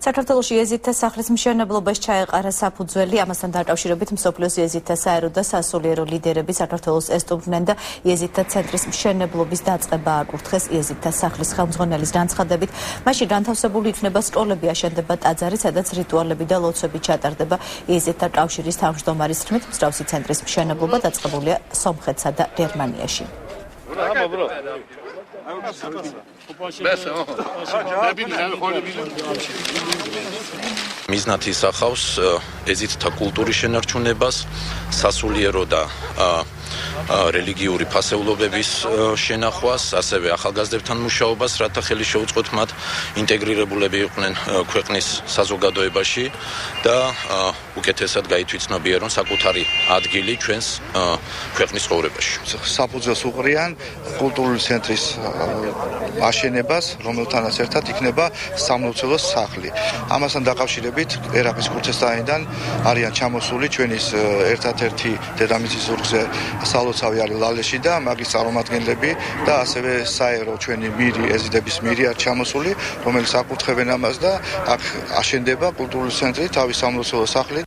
საქართველოში იეზიდთა სახლის მშენებლობას ჩაეყარა საფუძველი, ამასთან დაკავშირებით მსოფლიოს იეზიდთა საერო და სასულიერო ლიდერები საქართველოს ესტუმრნენ და იეზიდთა ცენტრის მშენებლობის დაწყება აკურთხეს იეზიდთა სახლის ხელმძღვანელის განცხადებით. მაშინ განთავსებული იქნება სკოლები, აშენდება ტაძარი, სადაც რიტუალები და ლოცვები ჩატარდება. იეზიდთა კავშირის თავმჯდომარის თქმით, მსგავსი ცენტრის მშენებლობა დაწყებულია სომხეთსა და გერმანიაში. მიზნად ისახავს ეზიდთა კულტურის შენარჩუნებას, სასულიერო და რელიგიური ფასეულობების შენახვას, ასევე ახალგაზრდებთან მუშაობას, რათა ხელი შეუწყოთ მათ ინტეგრირებულები იყვნენ ქვეყნის საზოგადოებაში და უკეთესად გაითვითცნობიერონ საკუთარი ადგილი ჩვენს ქვეყნის ცხოვრებაში. საფუძველს უყრიან კულტურული ცენტრის აშენებას, რომელთანაც ერთად იქნება სამლოცველოს სახლი. ამასთან დაკავშირებით ერაყის ქურთესტანიდან არიან ჩამოსული ჩვენის ერთადერთი დედამიწის ზურგზე სალოცავი არის ლალეში და მაგის წარმომადგენლები და ასევე საერო ჩვენი მირი, ეზიდების მირი არის ჩამოსული, რომელიც აკურთხებენ ამას და აქ აშენდება კულტურული ცენტრი, თავის სამლოცველო სახლი